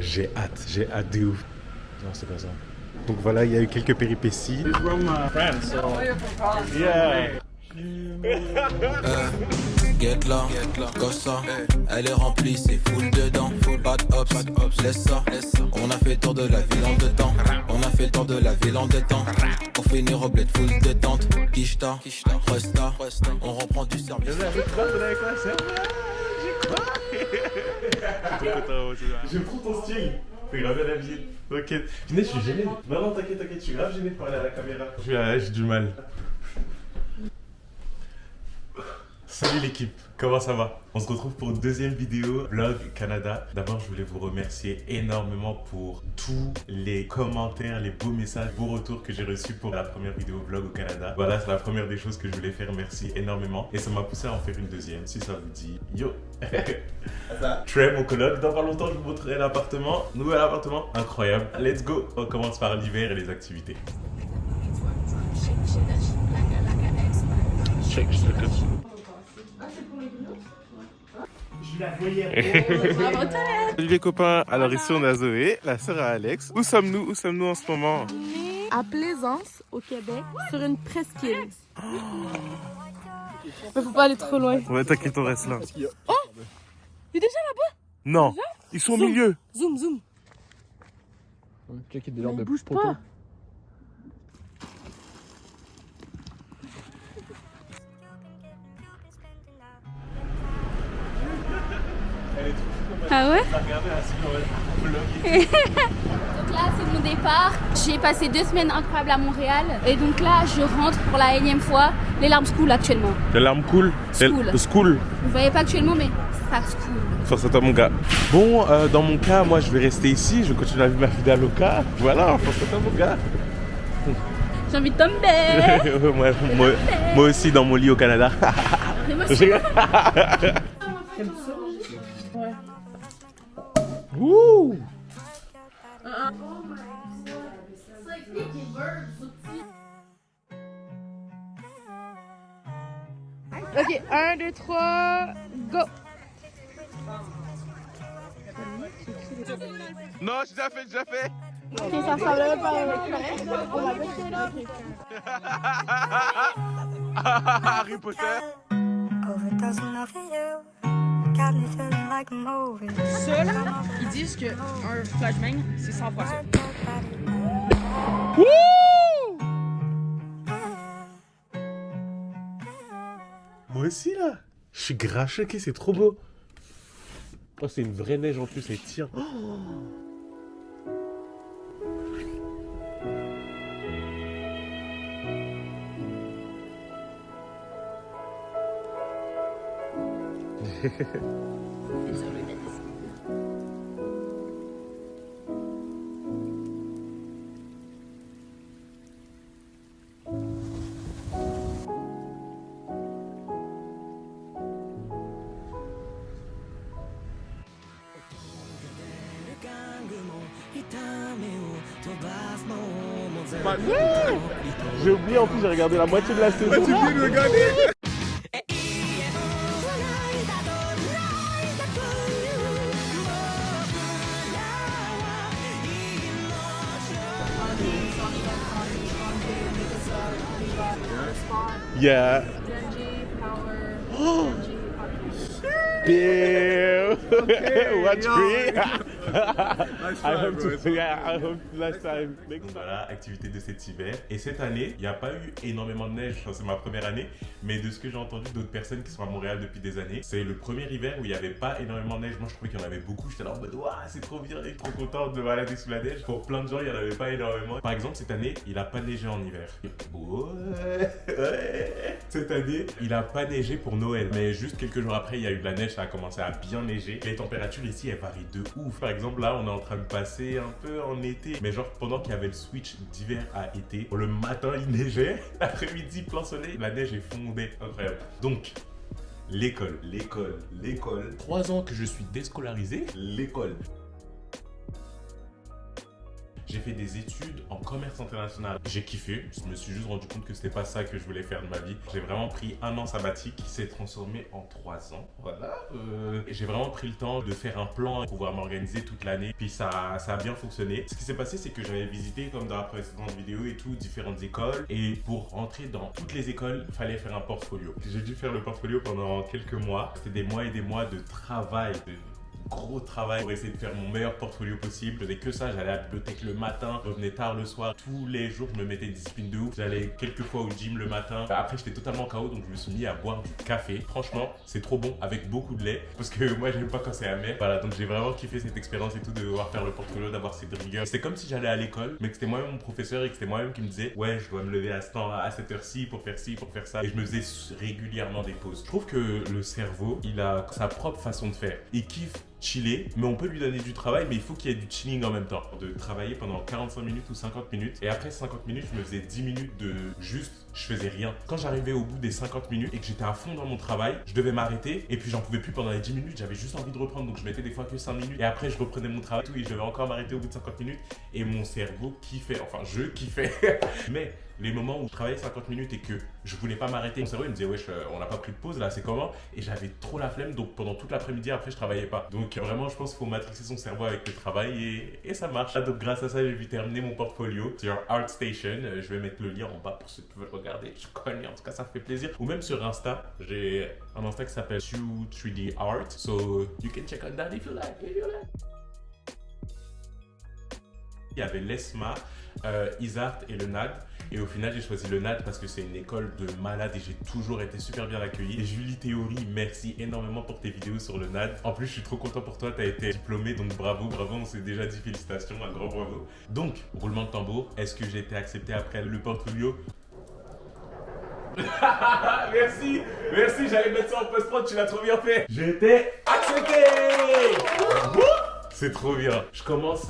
j'ai hâte de ouf. Non, c'est pas ça. Donc voilà, il y a eu quelques péripéties. France, so yeah. Get là, comme ça, elle est remplie, c'est full dedans, pas de hops, laisse ça, on a fait le tour de la ville en 2 temps, on a fait le tour de la ville en 2 temps, pour finir au bled full détente, Kishta, Resta, on reprend du service. J'aime trop ton style. Fais grave la vie. Ok. Punaise, je suis gêné. Non, t'inquiète, je suis grave gêné de parler à la caméra. J'ai du mal. Salut l'équipe, comment ça va? On se retrouve pour une deuxième vidéo Vlog Canada. D'abord, je voulais vous remercier énormément pour tous les commentaires, les beaux messages, beaux retours que j'ai reçus pour la première vidéo Vlog au Canada. Voilà, c'est la première des choses que je voulais faire. Merci énormément. Et ça m'a poussé à en faire une deuxième, si ça vous dit. Yo. Trey, mon coloc, dans pas longtemps, je vous montrerai l'appartement. Nouvel appartement, incroyable. Let's go. On commence par l'hiver et les activités. Je la voyais. Salut les copains, alors ici on a Zoé, la sœur à Alex. Où sommes-nous en ce moment? À Plaisance, au Québec, sur une presqu'île. Mais faut pas aller trop loin. Ouais, t'inquiète, on reste là. Oh, il est déjà là-bas? Non, ils sont au milieu. Zoom. Checker des Mais bouge pas. Ah ouais? Donc là, c'est mon départ. J'ai passé 2 semaines incroyables à Montréal. Et donc là, je rentre pour la énième fois. Les larmes coulent actuellement. Les larmes coulent. School. Vous voyez pas actuellement, mais ça coule. Force à toi, mon gars. Bon, dans mon cas, moi, je vais rester ici. Je continue à vivre ma vie d'aloca. Voilà, force à toi, mon gars. J'ai envie de tomber. moi aussi, dans mon lit au Canada. Et moi aussi. Ouais. Ouh. Ok, 1, 2, 3, go! Non, j'ai déjà fait. Ok, ça ressemble pas Harry Potter. Ça, là, ils disent qu'un flashbang, c'est 100 fois ça. Moi aussi, là. Je suis grave choqué, c'est trop beau. Oh, c'est une vraie neige en plus, elle tient. Oh. J'ai oublié, en plus j'ai regardé la moitié de la saison. Tu viens de regarder? Yeah. Damn. What's great? I hope last time. Voilà, activité de cet hiver. Et cette année, il n'y a pas eu énormément de neige. C'est ma première année. Mais de ce que j'ai entendu d'autres personnes qui sont à Montréal depuis des années, c'est le premier hiver où il n'y avait pas énormément de neige. Moi, je trouvais qu'il y en avait beaucoup. J'étais là en mode, waouh, c'est trop bien, et trop content de balader sous la neige. Pour plein de gens, il n'y en avait pas énormément. Par exemple, cette année, il n'a pas neigé en hiver. Ouais. Cette année, il n'a pas neigé pour Noël. Mais juste quelques jours après, il y a eu de la neige, ça a commencé à bien neiger. Les températures ici, elles varient de ouf. Par exemple, là, on est en train de passer un peu en été. Mais genre, pendant qu'il y avait le switch d'hiver à été, le matin, il neigeait. L'après-midi, plein soleil. La neige est fondée. Incroyable. Donc, l'école. 3 ans que je suis déscolarisé. L'école. J'ai fait des études en commerce international. J'ai kiffé. Je me suis juste rendu compte que c'était pas ça que je voulais faire de ma vie. J'ai vraiment pris un an sabbatique qui s'est transformé en 3 ans. Voilà. J'ai vraiment pris le temps de faire un plan, pouvoir m'organiser toute l'année. Puis ça a bien fonctionné. Ce qui s'est passé, c'est que j'avais visité, comme dans la précédente vidéo et tout, différentes écoles. Et pour rentrer dans toutes les écoles, il fallait faire un portfolio. J'ai dû faire le portfolio pendant quelques mois. C'était des mois et des mois de travail, de gros travail pour essayer de faire mon meilleur portfolio possible. Je faisais que ça, j'allais à la bibliothèque le matin, je revenais tard le soir. Tous les jours, je me mettais une discipline de ouf. J'allais quelques fois au gym le matin. Après, j'étais totalement KO, donc je me suis mis à boire du café. Franchement, c'est trop bon avec beaucoup de lait parce que moi, j'aime pas quand c'est amer. Voilà, donc j'ai vraiment kiffé cette expérience et tout de devoir faire le portfolio, d'avoir cette rigueur. C'était comme si j'allais à l'école, mais que c'était moi-même mon professeur et que c'était moi-même qui me disait ouais, je dois me lever à ce temps, à cette heure-ci pour faire ci, pour faire ça. Et je me faisais régulièrement des pauses. Je trouve que le cerveau, il a sa propre façon de faire. Il kiffe chiller, mais on peut lui donner du travail, mais il faut qu'il y ait du chilling en même temps. De travailler pendant 45 minutes ou 50 minutes, et après 50 minutes, je me faisais 10 minutes de juste, je faisais rien. Quand j'arrivais au bout des 50 minutes et que j'étais à fond dans mon travail, je devais m'arrêter, et puis j'en pouvais plus pendant les 10 minutes, j'avais juste envie de reprendre, donc je mettais des fois que 5 minutes, et après je reprenais mon travail, et je devais encore m'arrêter au bout de 50 minutes, et mon cerveau kiffait, enfin je kiffais, mais les moments où je travaillais 50 minutes et que je voulais pas m'arrêter, mon cerveau il me disait wesh, on n'a pas pris de pause là, c'est comment? Et j'avais trop la flemme, donc pendant toute l'après-midi après je travaillais pas. Donc vraiment je pense qu'il faut matrixer son cerveau avec le travail et ça marche. Donc grâce à ça j'ai pu terminer mon portfolio sur ArtStation. Je vais mettre le lien en bas pour ceux qui veulent regarder. Je connais, en tout cas ça fait plaisir. Ou même sur Insta, j'ai un Insta qui s'appelle 3D Art. So you can check on that if you like. Il y avait l'ESMA, Isart et le NAD. Et au final, j'ai choisi le NAD parce que c'est une école de malades et j'ai toujours été super bien accueilli. Et Julie Théorie, merci énormément pour tes vidéos sur le NAD. En plus, je suis trop content pour toi, tu as été diplômé, donc bravo, on s'est déjà dit félicitations, un grand bravo. Donc, roulement de tambour, est-ce que j'ai été accepté après le portfolio? Merci, j'allais mettre ça en post-prod, tu l'as trop bien fait. J'ai été accepté. C'est trop bien. Je commence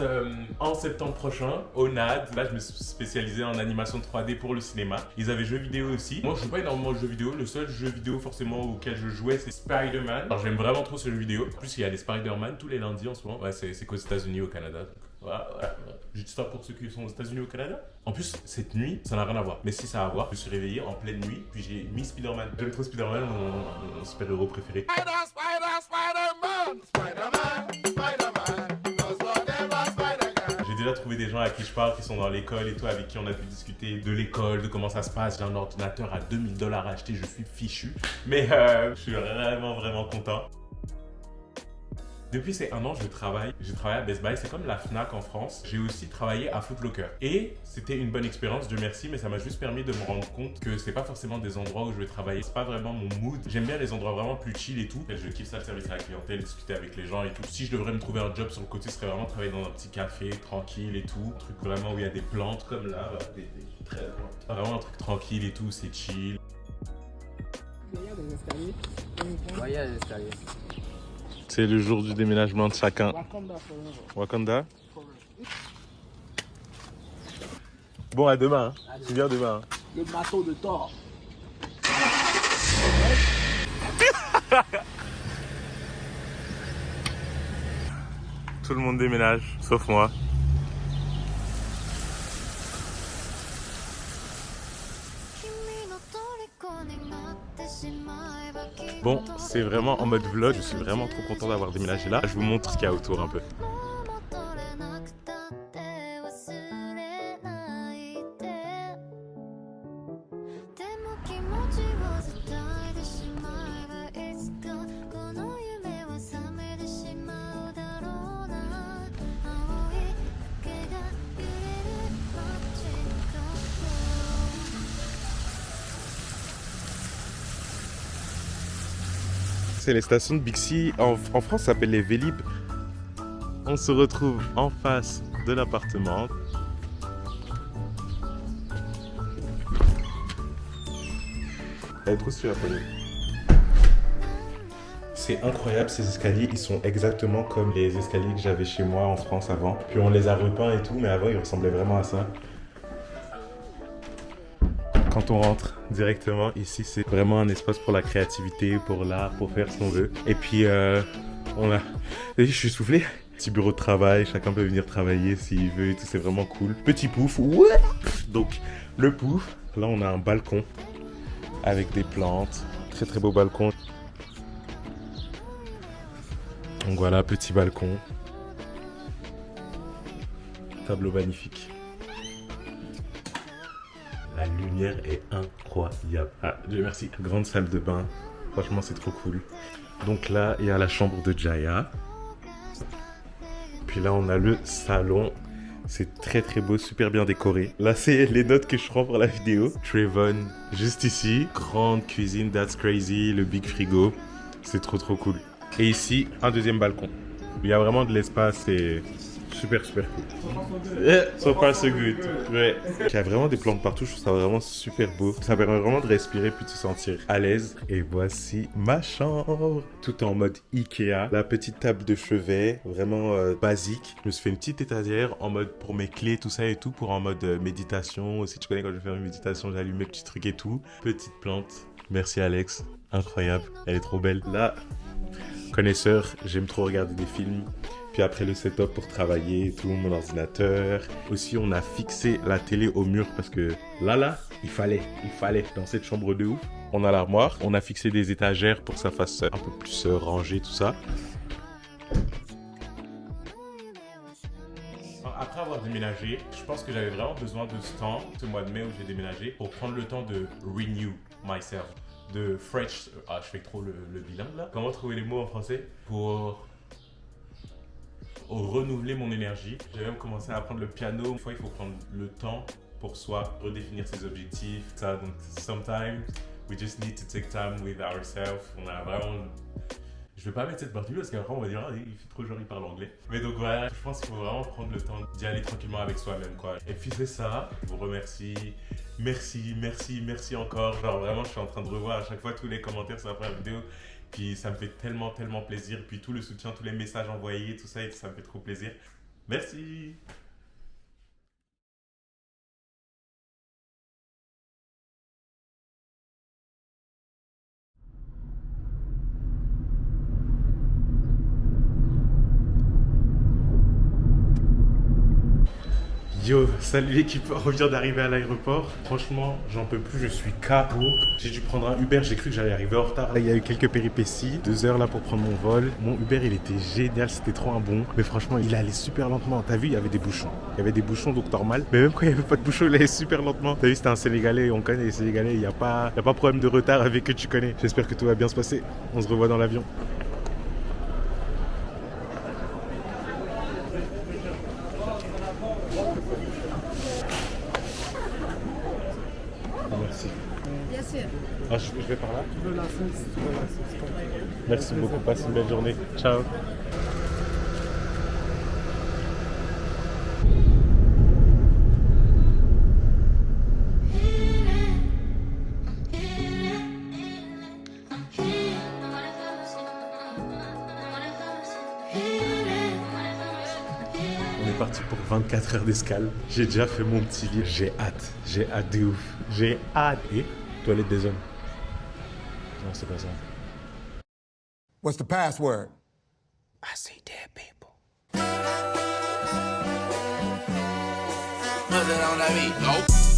en septembre prochain au NAD. Là, je me suis spécialisé en animation 3D pour le cinéma. Ils avaient jeux vidéo aussi. Moi, je joue pas énormément de jeux vidéo. Le seul jeu vidéo forcément auquel je jouais, c'est Spider-Man. Alors, j'aime vraiment trop ce jeu vidéo. En plus, il y a les Spider-Man tous les lundis en ce moment. Ouais, c'est qu'aux États-Unis, au Canada. Voilà. Je dis ça pour ceux qui sont aux États-Unis, au Canada. En plus, cette nuit, ça n'a rien à voir. Mais si ça a à voir, je me suis réveillé en pleine nuit, puis j'ai mis Spider-Man. J'aime trop Spider-Man, mon super-héros préféré. J'ai déjà trouvé des gens à qui je parle qui sont dans l'école et tout, avec qui on a pu discuter de l'école, de comment ça se passe. J'ai un ordinateur à 2000 $ à acheter, je suis fichu. Mais je suis vraiment content. Depuis ces 1 an, j'ai travaillé à Best Buy, c'est comme la Fnac en France. J'ai aussi travaillé à Foot Locker. Et c'était une bonne expérience, Dieu merci, mais ça m'a juste permis de me rendre compte que c'est pas forcément des endroits où je vais travailler. C'est pas vraiment mon mood. J'aime bien les endroits vraiment plus chill et tout. Je kiffe ça, le service à la clientèle, discuter avec les gens et tout. Si je devrais me trouver un job sur le côté, ce serait vraiment travailler dans un petit café, tranquille et tout. Un truc vraiment où il y a des plantes comme là, des très plantes. Vraiment un truc tranquille et tout, c'est chill. Il y a des escaliers. Ouais, il y a des escaliers. C'est le jour du déménagement de chacun. Wakanda forever. Wakanda. Bon, à demain. Hein. Tu viens demain. Hein. Le bateau de Thor. Tout le monde déménage, sauf moi. Bon, c'est vraiment en mode vlog, je suis vraiment trop content d'avoir déménagé là. Je vous montre ce qu'il y a autour un peu. C'est les stations de Bixi. En France, ça s'appelle les Vélib. On se retrouve en face de l'appartement. Elle est trop stylée la poignée. C'est incroyable ces escaliers, ils sont exactement comme les escaliers que j'avais chez moi en France avant. Puis on les a repeints et tout, mais avant ils ressemblaient vraiment à ça. Quand on rentre directement ici, c'est vraiment un espace pour la créativité, pour l'art, pour faire ce qu'on veut. Et puis on a... Je suis soufflé. Petit bureau de travail, chacun peut venir travailler s'il veut et tout, c'est vraiment cool. Petit pouf, ouais. Donc le pouf, là on a un balcon avec des plantes, très très beau balcon. Donc voilà, petit balcon. Tableau magnifique. La lumière est incroyable. Ah, Dieu merci. Grande salle de bain. Franchement, c'est trop cool. Donc là, il y a la chambre de Jaya. Puis là, on a le salon. C'est très très beau, super bien décoré. Là, c'est les notes que je prends pour la vidéo. Trayvon, juste ici. Grande cuisine, that's crazy. Le big frigo. C'est trop trop cool. Et ici, un deuxième balcon. Il y a vraiment de l'espace et super super cool. So far so good. Ouais. Il y a vraiment des plantes partout, je trouve ça vraiment super beau. Ça permet vraiment de respirer puis de se sentir à l'aise. Et voici ma chambre. Tout est en mode Ikea. La petite table de chevet, vraiment basique. Je me suis fait une petite étagère en mode pour mes clés, tout ça et tout, pour en mode méditation. Aussi, tu connais quand je vais faire une méditation, j'allume mes petits trucs et tout. Petite plante. Merci Alex. Incroyable. Elle est trop belle. Là, connaisseur, j'aime trop regarder des films. Puis après le setup pour travailler et tout, mon ordinateur. Aussi, on a fixé la télé au mur parce que là, il fallait dans cette chambre de ouf. On a l'armoire, on a fixé des étagères pour que ça fasse un peu plus rangé, tout ça. Après avoir déménagé, je pense que j'avais vraiment besoin de ce temps, ce mois de mai où j'ai déménagé, pour prendre le temps de renew myself, de fresh. Ah, je fais trop le bilingue là. Comment trouver les mots en français pour renouveler mon énergie. J'ai même commencé à apprendre le piano. Une fois, il faut prendre le temps pour soi, redéfinir ses objectifs. Ça, donc, sometimes, we just need to take time with ourselves. On a vraiment... Je vais pas mettre cette partie parce qu'après on va dire ah, il fait trop genre il parle anglais. Mais donc voilà, je pense qu'il faut vraiment prendre le temps d'y aller tranquillement avec soi-même quoi. Et puis c'est ça, je vous remercie. Merci encore. Genre vraiment je suis en train de revoir à chaque fois tous les commentaires sur la première vidéo. Puis ça me fait tellement plaisir. Puis tout le soutien, tous les messages envoyés, tout ça, et ça me fait trop plaisir. Merci. Yo, salut l'équipe, on vient d'arriver à l'aéroport. Franchement, j'en peux plus, je suis KO. J'ai dû prendre un Uber, j'ai cru que j'allais arriver en retard. Là, il y a eu quelques péripéties, 2 heures là pour prendre mon vol. Mon Uber, il était génial, c'était trop un bon. Mais franchement, il allait super lentement. T'as vu, il y avait des bouchons. Il y avait des bouchons, donc normal. Mais même quand il n'y avait pas de bouchons, il allait super lentement. T'as vu, c'était un Sénégalais, on connaît les Sénégalais, il n'y a pas de problème de retard avec eux, tu connais. J'espère que tout va bien se passer. On se revoit dans l'avion. Merci. Bien sûr. Ah, je vais par là. Merci beaucoup, passe une belle journée. Ciao. On est parti pour 24 heures d'escale. J'ai déjà fait mon petit lit. J'ai hâte de ouf. J'ai hâte. Et toilette des hommes. Non, c'est pas ça. What's the password? I see dead people.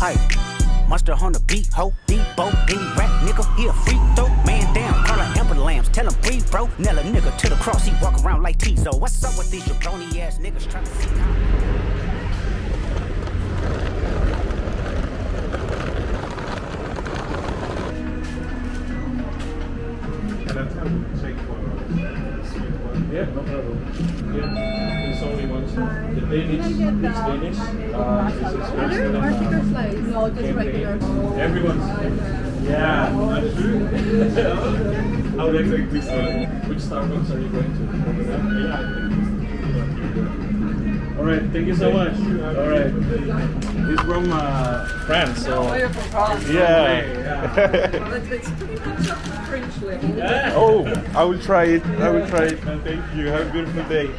Aye, monster on the beat, ho, Debo, any rap nigga, he a freak though. Man down, call like Amber Lambs, tell him breathe, bro. Nella nigga to the cross, he walk around like Tizo. What's up with these jabroni ass niggas trying to see how? Yeah, no problem. Yeah, it's only one. The Danish, it's Danish. No, just regular. Everyone's. Yeah, that's true. I would exactly say. Which Starbucks are you going to? Over there? Yeah, I think. All right, thank you so much. All right. He's from France, so. Oh, you're from France. Yeah. French level. Oh, I will try it. Thank you. Have a beautiful day.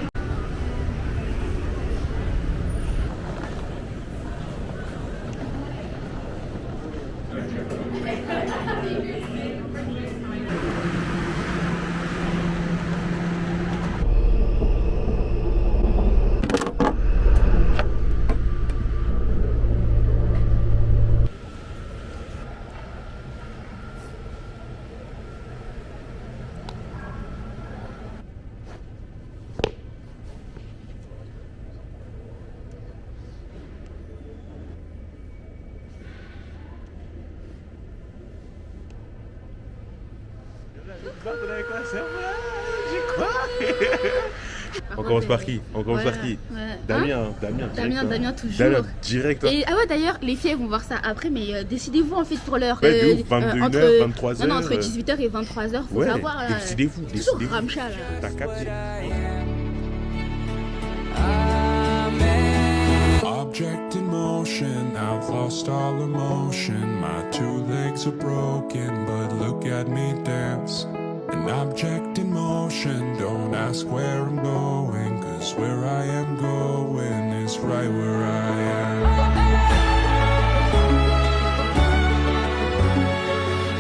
partenariat avec la sœur. J'y crois. On commence par qui? On commence par qui? Damien, Damien toujours. Damien, direct. Et ah ouais, d'ailleurs, les filles elles vont voir ça après, mais décidez-vous en fait pour l'heure. Ouais, de ouf, 21h, 23h. Non, entre 18h et 23h, faut savoir. Là, décidez-vous. toujours Ramcha là. T'as capté. Object in motion, I've lost all emotion. My two legs are broken, but look at me dance. An object in motion, don't ask where I'm going, 'cause where I am going is right where I am.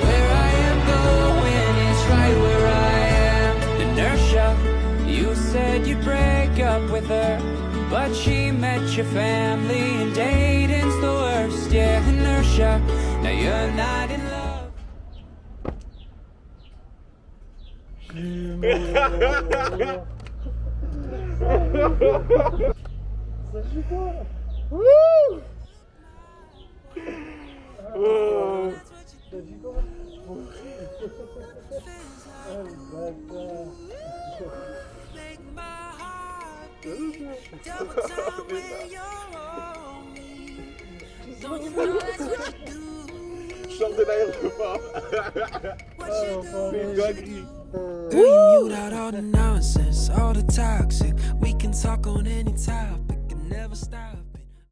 Where I am going is right where I am. Inertia, you said you'd break up with her, but she met your family and dating's the worst. Yeah, inertia, now you're not in love. Sors de l'aéroport. C'est une dinguerie. Girl, you mute out all the nonsense, all the toxic. We can talk on any topic and never stop.